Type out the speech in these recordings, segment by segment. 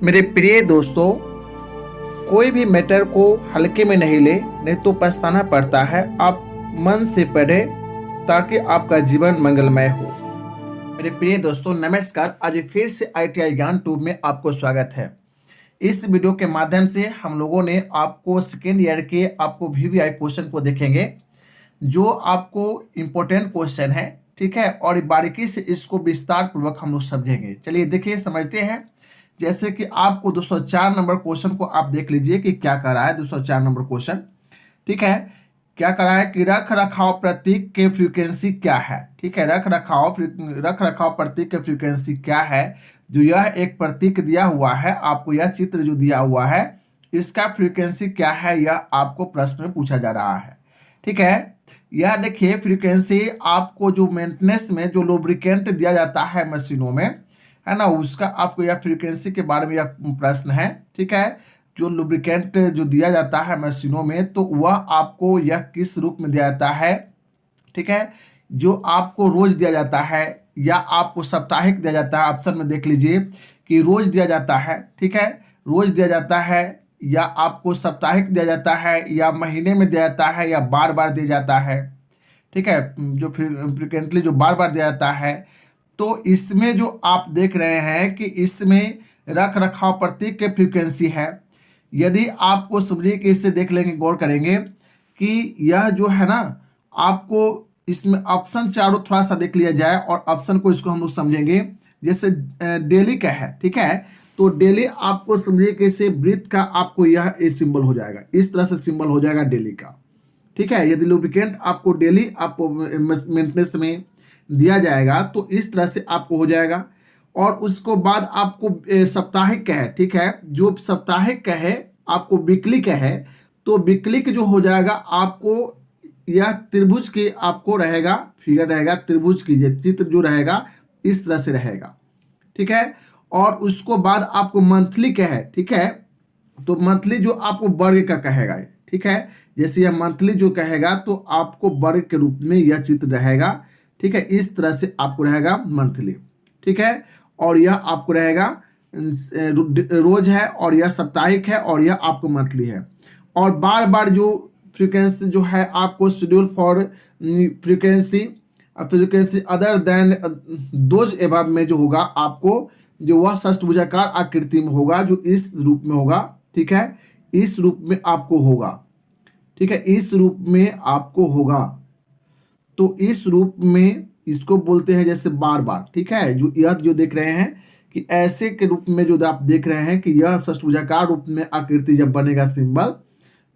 मेरे प्रिय दोस्तों, कोई भी मैटर को हल्के में नहीं ले, नहीं तो पछताना पड़ता है। आप मन से पढ़ें ताकि आपका जीवन मंगलमय हो। मेरे प्रिय दोस्तों नमस्कार। आज फिर से ITI ज्ञान ट्यूब में आपको स्वागत है। इस वीडियो के माध्यम से हम लोगों ने आपको सेकेंड ईयर के आपको VVI क्वेश्चन को देखेंगे, जो आपको इम्पोर्टेंट क्वेश्चन है, ठीक है, और बारीकी से इसको विस्तार पूर्वक हम लोग समझेंगे। चलिए देखिए, समझते हैं। जैसे कि आपको 204 नंबर क्वेश्चन को आप देख लीजिए कि क्या कर रहा है। 204 नंबर क्वेश्चन, ठीक है, क्या कर रहा है कि रख रखाव प्रतीक के फ्रीक्वेंसी क्या है। ठीक है, रख रखाव प्रतीक के फ्रीक्वेंसी क्या है। जो यह एक प्रतीक दिया हुआ है, आपको यह चित्र जो दिया हुआ है, इसका फ्रीक्वेंसी क्या है, यह आपको प्रश्न में पूछा जा रहा है। ठीक है, यह देखिए फ्रीक्वेंसी आपको जो मेंटेनेंस में जो लुब्रिकेंट दिया जाता है मशीनों में, है ना, उसका आपको यह फ्रीक्वेंसी के बारे में यह प्रश्न है। ठीक है, जो लुब्रिकेंट जो दिया जाता है मशीनों में, तो वह आपको यह किस रूप में दिया जाता है। ठीक है, जो आपको रोज दिया जाता है या आपको साप्ताहिक दिया जाता है। ऑप्शन में देख लीजिए कि रोज दिया जाता है, ठीक है, रोज दिया जाता है, या आपको साप्ताहिक दिया जाता है, या महीने में दिया जाता है, या बार बार दिया जाता है। ठीक है, जो फ्रिक्वेंटली जो बार बार दिया जाता है। तो इसमें जो आप देख रहे हैं कि इसमें रख रखाव प्रतीक के फ्रीक्वेंसी है। यदि आपको समझिए कि इससे देख लेंगे, गौर करेंगे कि यह जो है ना, आपको इसमें ऑप्शन चारों थोड़ा सा देख लिया जाए और ऑप्शन को इसको हम लोग समझेंगे। जैसे डेली का है, ठीक है, तो डेली आपको समझिए कि इसे वृत्त का आपको यह सिंबल हो जाएगा, इस तरह से सिंबल हो जाएगा डेली का। ठीक है, यदि लुब्रिकेंट आपको डेली आपको मेंटेनेंस में दिया जाएगा तो इस तरह से आपको हो जाएगा। और उसको बाद आपको साप्ताहिक का है, ठीक है, जो साप्ताहिक का है आपको वीकली का है, तो वीकली जो हो जाएगा आपको यह त्रिभुज की आपको रहेगा, फिगर रहेगा त्रिभुज की, चित्र जो रहेगा इस तरह से रहेगा। ठीक है, और उसको बाद आपको मंथली का है, ठीक है, तो मंथली जो आपको वर्ग का कहेगा, ठीक है, जैसे यह मंथली जो कहेगा तो आपको वर्ग के रूप में यह चित्र रहेगा। ठीक है, इस तरह से आपको रहेगा मंथली। ठीक है, और यह आपको रहेगा रोज है, और यह साप्ताहिक है, और यह आपको मंथली है। और बार बार जो फ्रीक्वेंसी जो है आपको schedule for frequency other than those above में जो होगा, आपको जो वह षष्ठभुजाकार आकृति में होगा, जो इस रूप में होगा। ठीक है, इस रूप में आपको होगा। ठीक है, इस रूप में आपको होगा। तो इस रूप में इसको बोलते हैं जैसे बार बार। ठीक है, जो यह जो देख रहे हैं कि ऐसे के रूप में जो आप देख रहे हैं कि यह षष्ठभुजाकार रूप में आकृति जब बनेगा सिंबल,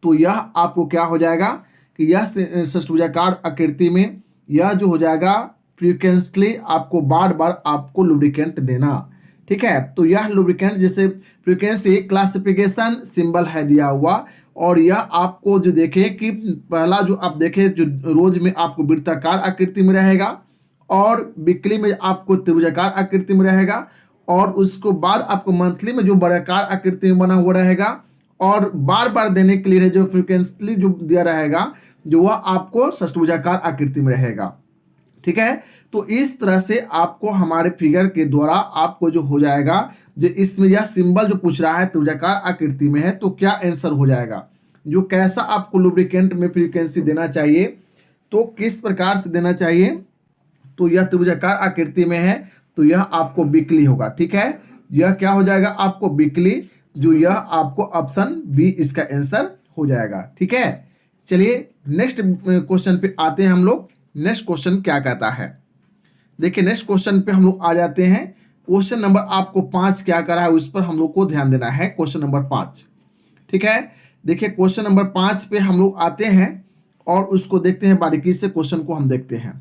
तो यह आपको क्या हो जाएगा कि यह षष्ठभुजाकार आकृति में यह जो हो जाएगा फ्रीक्वेंटली आपको बार बार आपको लुब्रिकेंट देना। ठीक है, तो यह लुब्रिकेंट जैसे फ्रीक्वेंसी क्लासिफिकेशन सिंबल है दिया हुआ। और यह आपको जो देखें कि पहला जो आप देखें, जो रोज में आपको वृत्ताकार आकृति में रहेगा, और वीकली में आपको त्रिभुजाकार आकृति में रहेगा, और उसको बाद आपको मंथली में जो वर्गाकार आकृति में बना हुआ रहेगा, और बार बार देने के लिए जो फ्रीक्वेंटली जो दिया रहेगा, जो वह आपको षष्ठभुजाकार आकृति में रहेगा। ठीक है, तो इस तरह से आपको हमारे फिगर के द्वारा आपको जो हो जाएगा, जो इसमें यह सिंबल जो पूछ रहा है त्रिभुजाकार आकृति में है, तो क्या आंसर हो जाएगा, जो कैसा आपको लुब्रिकेंट में फ्रीक्वेंसी देना चाहिए, तो किस प्रकार से देना चाहिए। तो यह त्रिभुजाकार आकृति में है, तो यह आपको वीकली होगा। ठीक है, यह क्या हो जाएगा आपको वीकली, जो यह आपको ऑप्शन बी इसका आंसर हो जाएगा। ठीक है, चलिए नेक्स्ट क्वेश्चन पे आते हैं हम लोग। नेक्स्ट क्वेश्चन क्या कहता है, देखिए नेक्स्ट क्वेश्चन पे हम लोग आ जाते हैं। क्वेश्चन नंबर आपको 5 क्या करा है, उस पर हम लोग को ध्यान देना है। क्वेश्चन नंबर 5, ठीक है, देखिए क्वेश्चन नंबर 5 पे हम लोग आते हैं और उसको देखते हैं बारीकी से। क्वेश्चन को हम देखते हैं।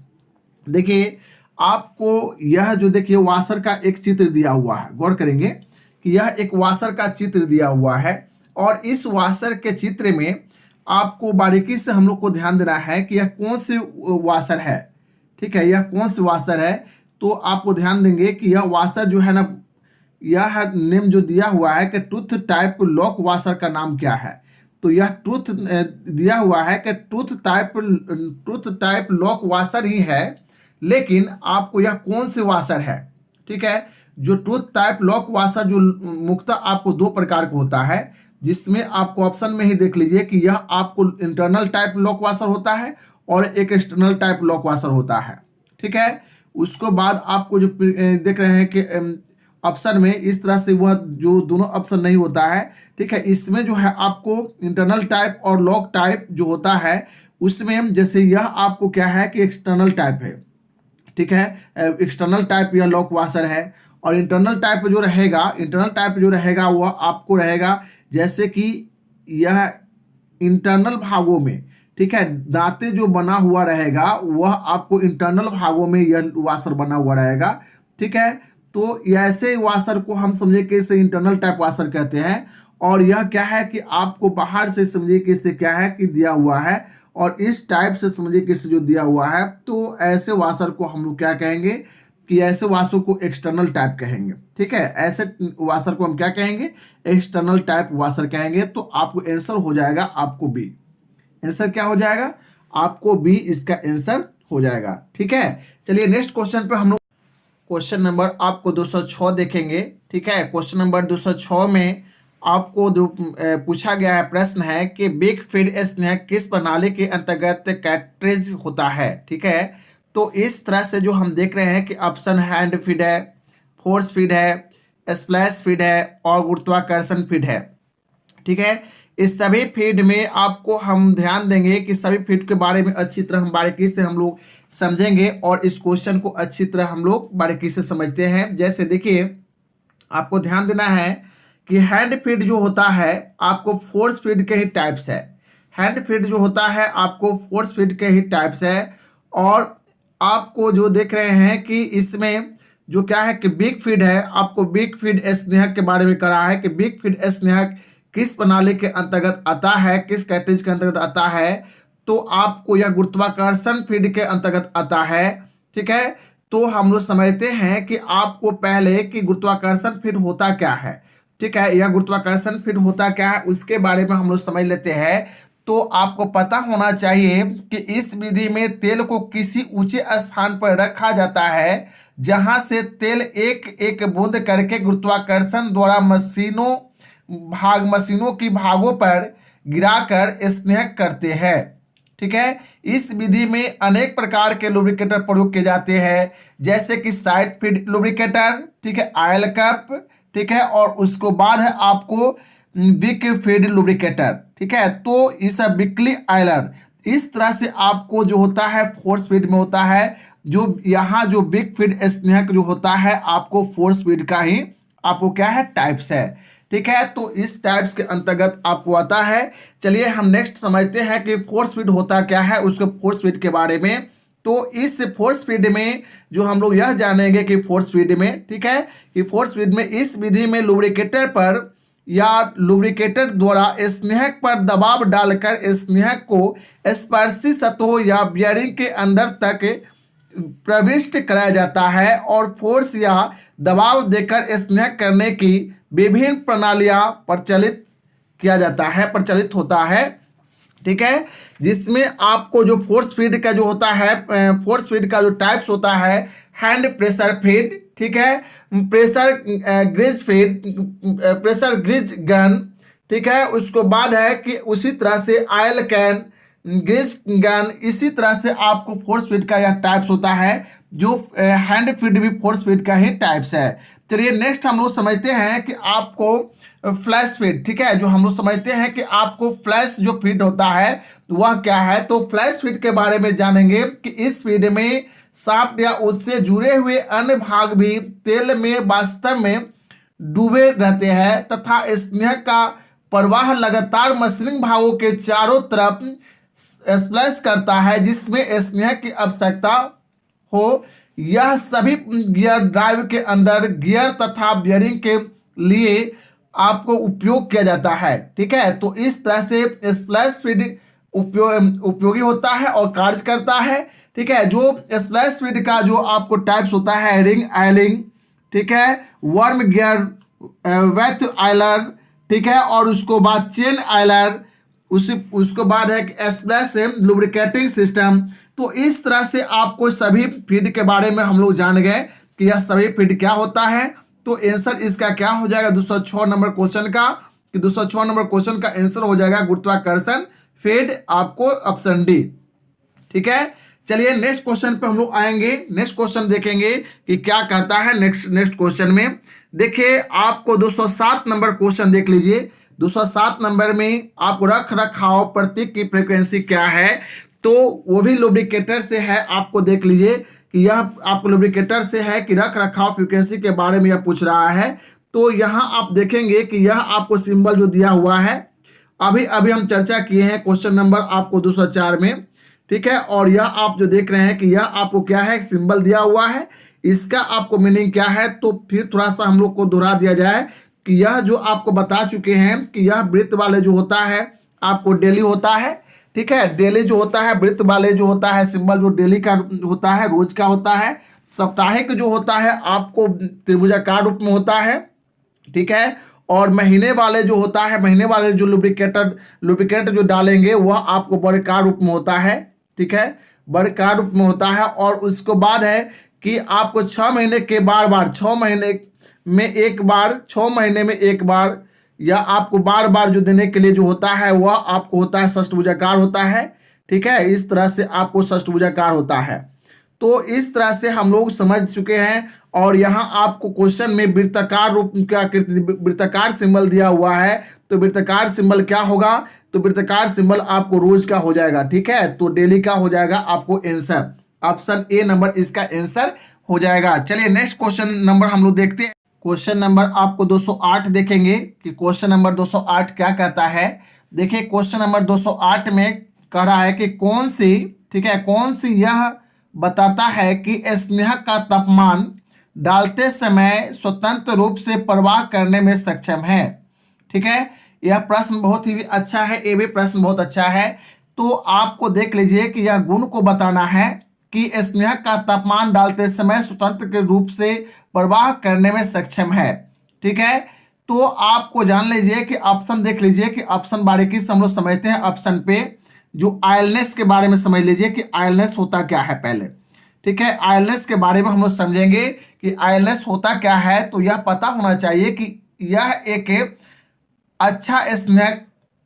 देखिए आपको यह जो देखिए वाशर का एक चित्र दिया हुआ है, गौर करेंगे कि यह एक वाशर का चित्र दिया हुआ है, और इस वाशर के चित्र में आपको बारीकी से हम लोग को ध्यान देना है कि यह कौन सी वाशर है। ठीक है, यह कौन सी वाशर है, तो आपको ध्यान देंगे कि यह वाशर जो है ना, यह नेम जो दिया हुआ है कि टूथ टाइप लॉक वाशर का नाम क्या है। तो यह टूथ दिया हुआ है कि टूथ टाइप लॉक वाशर ही है, लेकिन आपको यह कौन से वाशर है। ठीक है, जो टूथ टाइप लॉक वाशर जो मुख्यतः आपको दो प्रकार का होता है, जिसमें आपको ऑप्शन में ही देख लीजिए कि यह आपको इंटरनल टाइप लॉक वाशर होता है और एक एक्सटर्नल टाइप लॉक वाशर होता है। ठीक है, उसको बाद आपको जो देख रहे हैं कि ऑप्शन में इस तरह से वह जो दोनों ऑप्शन नहीं होता है। ठीक है, इसमें जो है आपको इंटरनल टाइप और लॉक टाइप जो होता है उसमें जैसे यह आपको क्या है कि एक्सटर्नल टाइप है। ठीक है, एक्सटर्नल टाइप या लॉक वाशर है। और इंटरनल टाइप जो रहेगा वह आपको रहेगा जैसे कि यह इंटरनल भागों में, ठीक है, दांते जो बना हुआ रहेगा वह आपको इंटरनल भागों में यह वाशर बना हुआ रहेगा। ठीक है, तो ऐसे वाशर को हम समझे कि इसे इंटरनल टाइप वाशर कहते हैं। और यह क्या है कि आपको बाहर से समझिए कि इसे क्या है कि दिया हुआ है, और इस टाइप से समझिए कि इसे जो दिया हुआ है, तो ऐसे वाशर को हम लोग क्या कहेंगे कि ऐसे वाशर को एक्सटर्नल टाइप कहेंगे। ठीक है, ऐसे वाशर को हम क्या कहेंगे, एक्सटर्नल टाइप वाशर कहेंगे। तो आपको आंसर हो जाएगा आपको बी। आंसर क्या हो जाएगा, आपको बी इसका आंसर हो जाएगा। ठीक है, चलिए नेक्स्ट क्वेश्चन पे हम लोग क्वेश्चन नंबर आपको 206 देखेंगे। ठीक है, क्वेश्चन नंबर 206 में आपको जो पूछा गया है प्रश्न है कि बिग फीड स्नेह किस प्रणाली के अंतर्गत कैटरेज होता है। ठीक है, तो इस तरह से जो हम देख रहे हैं कि ऑप्शन हैंड फीड है, फोर्स फीड है, स्प्लैश फीड है और गुरुत्वाकर्षण फीड है। ठीक है, इस सभी फीड में आपको हम ध्यान देंगे कि सभी फीड के बारे में अच्छी तरह हम बारीकी से हम लोग समझेंगे और इस क्वेश्चन को अच्छी तरह हम लोग बारीकी से समझते हैं। जैसे देखिए, आपको ध्यान देना है कि हैंड फीड जो होता है आपको फोर्स फीड के ही टाइप्स है। हैंड फीड जो होता है आपको फोर्स फीड के ही टाइप्स है। और आपको जो देख रहे हैं कि इसमें जो क्या है कि बिग फीड है, आपको बिग फीड स्नेहक के बारे में करा है कि बिग फीड स्नेहक किस प्रणाली के अंतर्गत आता है, किस कैटेगरी के अंतर्गत आता है। तो आपको यह गुरुत्वाकर्षण फीड के अंतर्गत आता है। ठीक है, तो हम लोग समझते हैं कि आपको पहले कि गुरुत्वाकर्षण फीड होता क्या है। ठीक है, यह गुरुत्वाकर्षण फीड होता क्या है उसके बारे में हम लोग समझ लेते हैं। तो आपको पता होना चाहिए कि इस विधि में तेल को किसी ऊंचे स्थान पर रखा जाता है जहां से तेल एक एक बूंद करके गुरुत्वाकर्षण द्वारा मशीनों की भागों पर गिराकर स्नेह करते हैं। ठीक है, इस विधि में अनेक प्रकार के लुब्रिकेटर प्रयोग किए जाते हैं, जैसे कि साइड फीड लुब्रिकेटर, ठीक है, ऑयल कप, ठीक है, और उसको बाद है आपको विक फीड लुब्रिकेटर। ठीक है, तो इस बिकली आयलर इस तरह से आपको जो होता है फोर्स फीड में होता है। जो यहाँ जो बिग फीड स्नेहक जो होता है आपको फोर्स फीड का ही आपको क्या है टाइप्स है। ठीक है, तो इस टाइप्स के अंतर्गत आपको आता है। चलिए हम नेक्स्ट समझते हैं कि फोर्स फीड होता क्या है, उसके फोर्स फीड के बारे में। तो इस फोर्स फीड में जो हम लोग यह जानेंगे कि फोर्स फीड में, ठीक है, कि फोर्स फीड में इस विधि में लुब्रिकेटर पर या लुब्रिकेटर द्वारा स्नेहक पर दबाव डालकर स्नेहक को स्पर्शी सतहों या बियरिंग के अंदर तक प्रविष्ट कराया जाता है और फोर्स या दबाव देकर स्नेहक करने की विभिन्न प्रणालियां प्रचलित होता है। ठीक है, जिसमें आपको जो फोर्स फीड का जो होता है, फोर्स फीड का जो टाइप्स होता है, हैंड प्रेशर फीड, ठीक है, प्रेशर ग्रिज फीड, प्रेशर ग्रिज गन, ठीक है, उसको बाद है कि उसी तरह से ऑयल कैन, ग्रिज गन, इसी तरह से आपको फोर्स फीड का यह टाइप्स होता है। जो हैंड फीड भी फोर्स फीड का ही टाइप्स है। चलिए नेक्स्ट हम लोग समझते हैं कि आपको फ्लैश फीड, ठीक है, जो हम लोग समझते हैं कि आपको फ्लैश जो फीड होता है वह क्या है। तो फ्लैश फीड के बारे में जानेंगे कि इस फीड में शाफ्ट या उससे जुड़े हुए अन्य भाग भी तेल में वास्तव में डूबे रहते हैं तथा स्नेह का प्रवाह लगातार मशीनिंग भागों के चारों तरफ स्प्लैश करता है जिसमें स्नेह की आवश्यकता हो। यह सभी गियर ड्राइव के अंदर गियर तथा बियरिंग के लिए आपको उपयोग किया जाता है। ठीक है, तो इस तरह से स्प्लैश फीड उपयोगी होता है और कार्य करता है। ठीक है, जो स्प्लैश फीड का जो आपको टाइप्स होता है, रिंग आयलिंग, ठीक है, वर्म गियर, वेथ आयलर, ठीक है, और उसको बाद चेन आयलर, उसको बाद है स्प्लैश लुब्रिकेटिंग सिस्टम। तो इस तरह से आपको सभी फीड के बारे में हम लोग जान गए कि यह सभी फीड क्या होता है। तो आंसर इसका क्या हो जाएगा 206 नंबर क्वेश्चन का, कि 206 नंबर क्वेश्चन का आंसर हो जाएगा गुरुत्वाकर्षण फील्ड, आपको ऑप्शन डी। ठीक है, चलिए नेक्स्ट क्वेश्चन पे हम लोग आएंगे। नेक्स्ट क्वेश्चन देखेंगे कि क्या कहता है नेक्स्ट क्वेश्चन में। देखिए आपको 207 नंबर क्वेश्चन देख लीजिए। 207 नंबर में आपको रख रखाव प्रतीक की फ्रीक्वेंसी क्या है, तो वो भी लुब्रिकेटर से है। आपको देख लीजिए कि यह आपको लुब्रिकेटर से है कि रख रखाव फ्रीक्वेंसी के बारे में यह पूछ रहा है। तो यहाँ आप देखेंगे कि यह आपको सिंबल जो दिया हुआ है, अभी अभी हम चर्चा किए हैं क्वेश्चन नंबर आपको 204 में। ठीक है, और यह आप जो देख रहे हैं कि यह आपको क्या है, सिंबल दिया हुआ है, इसका आपको मीनिंग क्या है। तो फिर थोड़ा सा हम लोग को दोहरा दिया जाए कि यह जो आपको बता चुके हैं कि यह वृत्त वाले जो होता है आपको डेली होता है। ठीक है, डेली जो होता है, वृत्त वाले जो होता है सिंबल जो डेली का होता है, रोज का होता है। साप्ताहिक जो होता है आपको त्रिभुजाकार रूप में होता है। ठीक है, और महीने वाले जो होता है, महीने वाले जो लुब्रिकेंट जो डालेंगे वह आपको वर्गाकार रूप में होता है। ठीक है, वर्गाकार रूप में होता है। और उसके बाद है कि आपको 6 महीने के बार 6 महीने में एक बार, 6 महीने में एक बार, या आपको बार बार जो देने के लिए जो होता है वह आपको होता है षष्ठभुजाकार होता है। ठीक है, इस तरह से आपको षष्ठभुजाकार होता है। तो इस तरह से हम लोग समझ चुके हैं। और यहाँ आपको क्वेश्चन में वृत्ताकार रूप का वृत्ताकार सिंबल दिया हुआ है। तो वृत्ताकार सिंबल क्या होगा, तो वृत्ताकार सिंबल आपको रोज का हो जाएगा। ठीक है, तो डेली का हो जाएगा आपको आंसर, ऑप्शन ए नंबर इसका आंसर हो जाएगा। चलिए नेक्स्ट क्वेश्चन नंबर हम लोग देखते हैं। क्वेश्चन नंबर आपको 208 देखेंगे कि क्वेश्चन नंबर 208 क्या कहता है। देखिए क्वेश्चन नंबर 208 में कह रहा है कि कौन सी, ठीक है, कौन सी यह बताता है कि स्नेह का तापमान डालते समय स्वतंत्र रूप से प्रवाह करने में सक्षम है। ठीक है, यह प्रश्न बहुत ही अच्छा है, ये भी प्रश्न बहुत अच्छा है। तो आपको देख लीजिए कि यह गुण को बताना है कि स्नेह का तापमान डालते समय स्वतंत्र के रूप से प्रवाह करने में सक्षम है। ठीक है, तो आपको जान लीजिए कि ऑप्शन देख लीजिए कि ऑप्शन बारीकी से हम लोग समझते हैं। ऑप्शन पे जो आयलनेस के बारे में समझ लीजिए कि आयलनेस होता क्या है पहले। ठीक है, आयलनेस के बारे में हम लोग समझेंगे कि आयलनेस होता क्या है। तो यह पता होना चाहिए कि यह एक अच्छा स्नेह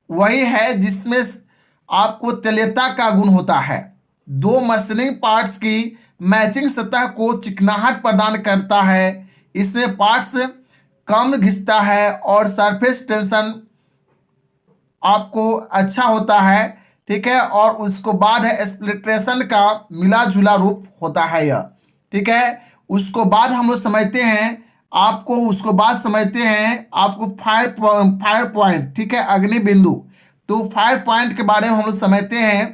वही है जिसमें आपको तेलियता का गुण होता है, दो मसलिंग पार्ट्स की मैचिंग सतह को चिकनाहट प्रदान करता है, इसमें पार्ट्स कम घिसता है और सरफेस टेंशन आपको अच्छा होता है। ठीक है, और उसको बाद है स्प्लिटेशन का मिला जुला रूप होता है यह। ठीक है, उसको बाद हम लोग समझते हैं, आपको उसको बाद समझते हैं आपको फायर पॉइंट। ठीक है, अग्नि बिंदु। तो फायर पॉइंट के बारे में हम लोग समझते हैं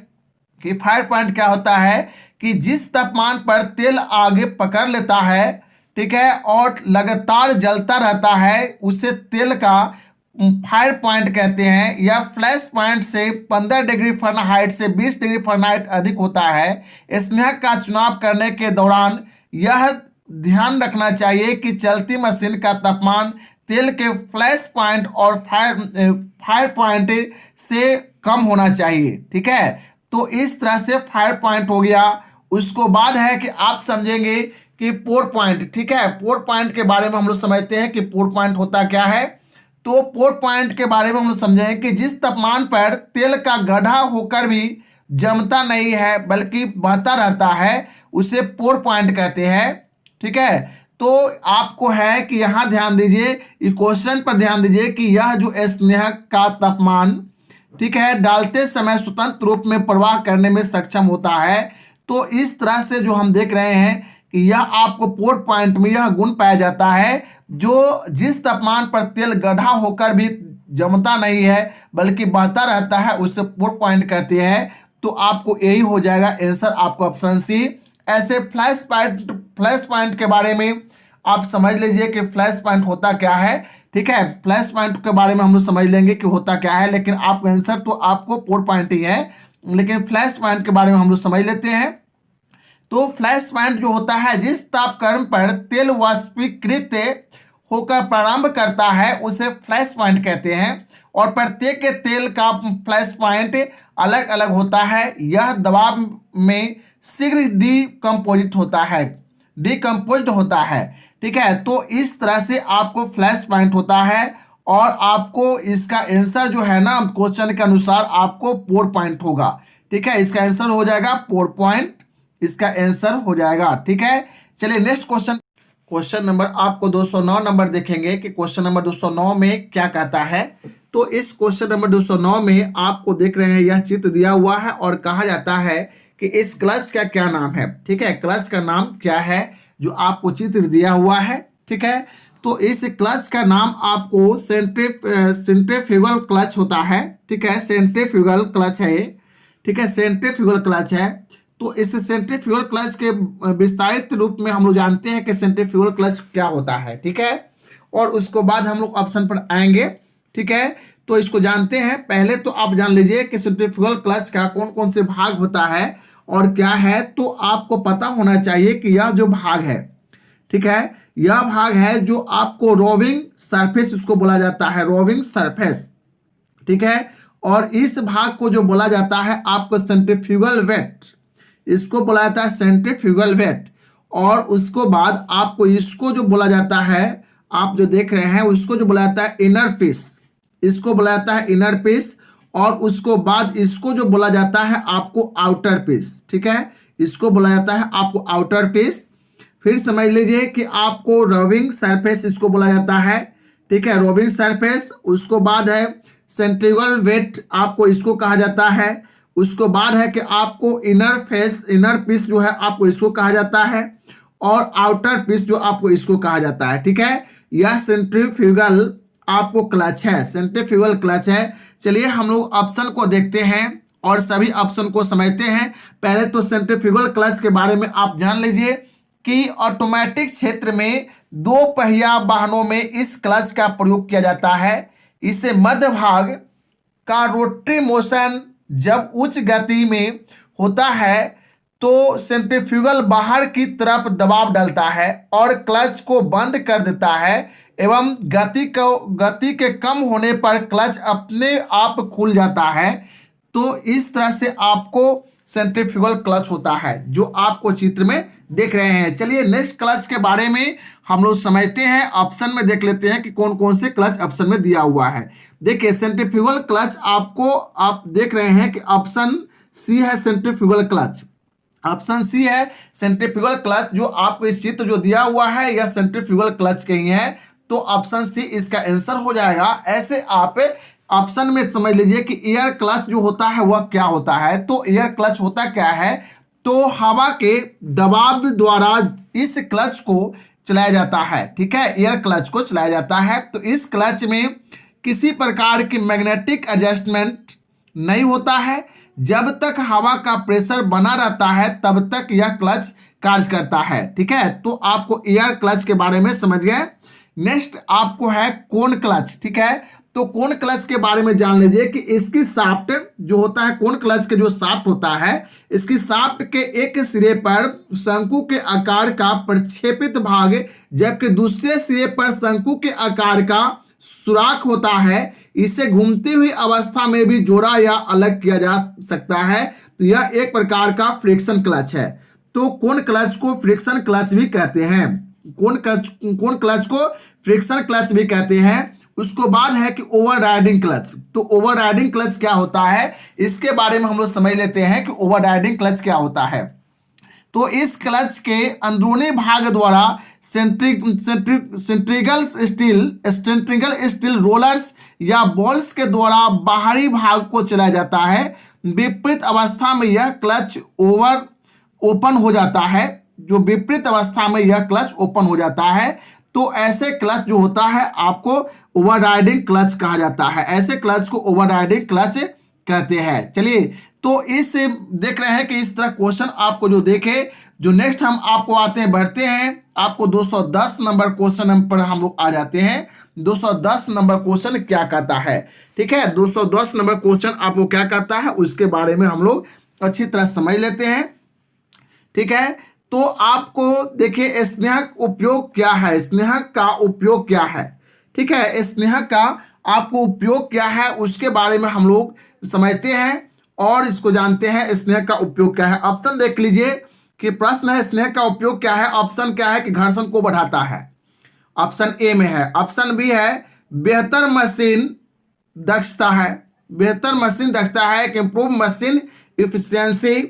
कि फायर पॉइंट क्या होता है कि जिस तापमान पर तेल आगे पकड़ लेता है, ठीक है, और लगातार जलता रहता है, उसे तेल का फायर पॉइंट कहते हैं। या फ्लैश पॉइंट से 15 डिग्री फ़ारेनहाइट से 20 डिग्री फ़ारेनहाइट अधिक होता है। स्नेह का चुनाव करने के दौरान यह ध्यान रखना चाहिए कि चलती मशीन का तापमान तेल के फ्लैश पॉइंट और फायर पॉइंट से कम होना चाहिए। ठीक है, तो इस तरह से फायर पॉइंट हो गया। उसको बाद है कि आप समझेंगे कि पोर पॉइंट। ठीक है, पोर पॉइंट के बारे में हम लोग समझते हैं कि पोर पॉइंट होता क्या है। तो पोर पॉइंट के बारे में हम लोग समझेंगे कि जिस तापमान पर तेल का गड्ढा होकर भी जमता नहीं है बल्कि बहता रहता है, उसे पोर पॉइंट कहते हैं। ठीक है, तो आपको है कि यहाँ ध्यान दीजिए, इस क्वेश्चन पर ध्यान दीजिए कि यह जो स्नेह का तापमान, ठीक है, डालते समय स्वतंत्र रूप में प्रवाह करने में सक्षम होता है। तो इस तरह से जो हम देख रहे हैं कि यह आपको पोर पॉइंट में यह गुण पाया जाता है, जो जिस तापमान पर तेल गड्ढा होकर भी जमता नहीं है बल्कि बहता रहता है, उसे पोर पॉइंट कहते हैं। तो आपको यही हो जाएगा आंसर, आपको ऑप्शन सी। ऐसे फ्लैश पॉइंट के बारे में आप समझ लीजिए कि फ्लैश पॉइंट होता क्या है। ठीक है, फ्लैश पॉइंट के बारे में हम लोग समझ लेंगे कि होता क्या है, लेकिन आपको आंसर तो आपको पोर पॉइंट ही है, लेकिन फ्लैश पॉइंट के बारे में हम लोग समझ लेते हैं। तो फ्लैश पॉइंट जो होता है, जिस तापक्रम पर तेल वाष्पीकृत होकर प्रारंभ करता है उसे फ्लैश पॉइंट कहते हैं। और प्रत्येक तेल का फ्लैश पॉइंट अलग अलग होता है। यह दबाव में शीघ्र डिकम्पोजिट होता है, डिकम्पोज्ड होता है। ठीक है। तो इस तरह से आपको फ्लैश पॉइंट होता है और आपको इसका आंसर जो है ना क्वेश्चन के अनुसार आपको 4 पॉइंट होगा। ठीक है, इसका आंसर हो जाएगा 4 पॉइंट, इसका आंसर हो जाएगा। ठीक है, चलिए नेक्स्ट क्वेश्चन, क्वेश्चन नंबर आपको 209 नंबर देखेंगे कि क्वेश्चन नंबर 209 में क्या कहता है। तो इस क्वेश्चन नंबर 209 में आपको देख रहे हैं यह चित्र दिया हुआ है और कहा जाता है कि इस क्लच का क्या नाम है। ठीक है, क्लच का नाम क्या है जो आपको चित्र दिया हुआ है। ठीक है, तो इस क्लच का नाम आपको सेंट्रीफ्यूगल क्लच होता है। ठीक है, सेंट्रीफ्यूगल क्लच है ये। ठीक है, सेंट्रीफ्यूगल क्लच है। तो इस सेंट्रीफ्यूगल क्लच के विस्तारित रूप में हम लोग जानते हैं कि सेंट्रीफ्यूगल क्लच क्या होता है। ठीक है, और उसको बाद हम लोग ऑप्शन पर आएंगे। ठीक है, तो इसको जानते हैं। पहले तो आप जान लीजिए कि सेंट्रीफ्यूगल क्लच का कौन कौन से भाग होता है और क्या है। तो आपको पता होना चाहिए कि यह जो भाग है, ठीक है, यह भाग है जो आपको रोविंग सरफेस इसको बोला जाता है, रोविंग सरफेस। ठीक है, और इस भाग को जो बोला जाता है आपको सेंट्रीफ्यूगल वेट, इसको बोला जाता है सेंट्रीफ्यूगल वेट। और उसको बाद आपको इसको जो बोला जाता है, आप जो देख रहे हैं उसको जो बोला जाता है इनर पीस, इसको बोला जाता है इनर पीस। और उसको बाद इसको जो बोला जाता है आपको आउटर पीस। ठीक है, इसको बोला जाता है आपको आउटर पीस। फिर समझ लीजिए कि आपको रोविंग सरफेस इसको बोला जाता है। ठीक है, रोविंग सरफेस। उसको बाद है सेंट्रीफ्यूगल वेट, आपको इसको कहा जाता है। उसको बाद है कि आपको इनर फेस, इनर पीस जो है आपको इसको कहा जाता है। और आउटर पीस जो आपको इसको कहा जाता है। ठीक है, यह सेंट्रीफ्यूगल आपको क्लच है, सेंट्रीफ्यूगल क्लच है। चलिए हम लोग ऑप्शन को देखते हैं और सभी ऑप्शन को समझते हैं। पहले तो सेंट्रीफ्यूगल क्लच के बारे में आप जान लीजिए कि ऑटोमेटिक क्षेत्र में 2 पहिया वाहनों में इस क्लच का प्रयोग किया जाता है। इसे मध्य भाग का रोटरी मोशन जब उच्च गति में होता है तो सेंट्रीफ्यूगल बाहर की तरफ दबाव डालता है और क्लच को बंद कर देता है एवं गति के कम होने पर क्लच अपने आप खुल जाता है। तो इस तरह से आपको सेंट्रीफ्यूगल क्लच होता है जो आपको चित्र में देख रहे हैं। चलिए नेक्स्ट क्लच के बारे में हम लोग समझते हैं। ऑप्शन में देख लेते हैं कि कौन कौन से क्लच ऑप्शन में दिया हुआ है। देखिए सेंट्रीफ्यूगल क्लच आपको आप देख रहे हैं कि ऑप्शन सी है सेंट्रीफ्यूगल क्लच, ऑप्शन सी है सेंट्रीफ्यूगल क्लच। जो आपको इस चित्र जो दिया हुआ है यह सेंट्रीफ्यूगल क्लच के ही है, तो ऑप्शन सी इसका आंसर हो जाएगा। ऐसे आप ऑप्शन में समझ लीजिए कि एयर क्लच जो होता है वह क्या होता है। तो एयर क्लच होता क्या है, तो हवा के दबाव द्वारा इस क्लच को चलाया जाता है। ठीक है, एयर क्लच को चलाया जाता है। तो इस क्लच में किसी प्रकार की मैग्नेटिक एडजस्टमेंट नहीं होता है। जब तक हवा का प्रेशर बना रहता है तब तक यह क्लच कार्य करता है। ठीक है, तो आपको एयर क्लच के बारे में समझ गए। नेक्स्ट आपको है कोन क्लच। ठीक है, तो कोन क्लच के बारे में जान लीजिए कि इसकी शाफ्ट जो होता है, कोन क्लच के जो शाफ्ट होता है, इसकी शाफ्ट के एक सिरे पर शंकु के आकार का प्रक्षेपित भाग जबकि दूसरे सिरे पर शंकु के आकार का सुराख होता है। इसे घूमती हुई अवस्था में भी जोड़ा या अलग किया जा सकता है। तो यह एक प्रकार का फ्रिक्शन क्लच है। तो कोन क्लच को फ्रिक्शन क्लच भी कहते हैं, कोन क्लच को फ्रिक्शन क्लच भी कहते हैं। उसको बाद है कि ओवरराइडिंग क्लच। तो ओवरराइडिंग क्लच क्या होता है, इसके बारे में हम लोग समझ लेते हैं कि ओवरराइडिंग क्लच क्या होता है। तो इस क्लच के अंदरूनी भाग द्वारा सेंट्रिगल स्टील रोलर्स या बॉल्स के द्वारा बाहरी भाग को चलाया जाता है। विपरीत अवस्था में यह क्लच ओपन हो जाता है। जो विपरीत अवस्था में यह क्लच ओपन हो जाता है। तो ऐसे क्लच जो होता है आपको ओवरराइडिंग क्लच कहा जाता है। ऐसे क्लच को ओवरराइडिंग क्लच कहते हैं। चलिए, तो इस देख रहे हैं कि इस तरह क्वेश्चन आपको जो देखे, जो नेक्स्ट हम आपको आते हैं बढ़ते हैं, आपको 210 नंबर क्वेश्चन पर हम लोग आ जाते हैं। 210 नंबर क्वेश्चन क्या कहता है। ठीक है, 210 नंबर क्वेश्चन आपको क्या कहता है उसके बारे में हम लोग अच्छी तरह समझ लेते हैं। ठीक है, तो आपको देखिए स्नेहक उपयोग क्या है, स्नेहक का उपयोग क्या है। ठीक है, स्नेहक का आपको उपयोग क्या है उसके बारे में हम लोग समझते हैं और इसको जानते हैं स्नेहक का उपयोग क्या है। ऑप्शन देख लीजिए कि प्रश्न है स्नेहक का उपयोग क्या है। ऑप्शन क्या है कि घर्षण को बढ़ाता है। ऑप्शन ए में है। ऑप्शन बी है बेहतर मशीन दक्षता है, बेहतर मशीन दक्षता है कि इम्प्रूव मशीन इफिशियंसी।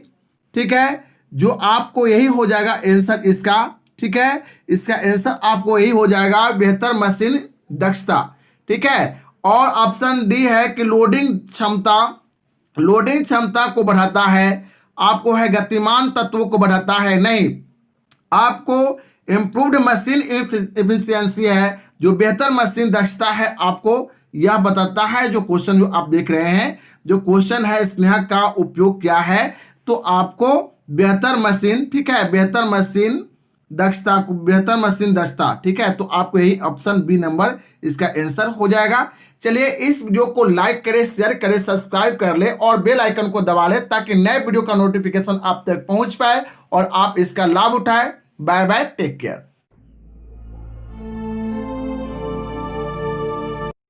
ठीक है, जो आपको यही हो जाएगा आंसर इसका। ठीक है, इसका आंसर आपको यही हो जाएगा बेहतर मशीन दक्षता। ठीक है, और ऑप्शन डी है कि लोडिंग क्षमता, लोडिंग क्षमता को बढ़ाता है, आपको है गतिमान तत्वों को बढ़ाता है, नहीं, आपको इम्प्रूव्ड मशीन एफिशिएंसी है, जो बेहतर मशीन दक्षता है आपको यह बताता है। जो क्वेश्चन जो आप देख रहे हैं, जो क्वेश्चन है स्नेहा का उपयोग क्या है, तो आपको बेहतर मशीन, ठीक है, बेहतर मशीन दक्षता को, बेहतर मशीन दक्षता, ठीक है, तो आपको यही ऑप्शन बी नंबर इसका आंसर हो जाएगा। चलिए इस वीडियो को लाइक करें, शेयर करें, सब्सक्राइब कर ले और बेल आइकन को दबा ले ताकि नए वीडियो का नोटिफिकेशन आप तक पहुंच पाए और आप इसका लाभ उठाएं। Bye bye, take care.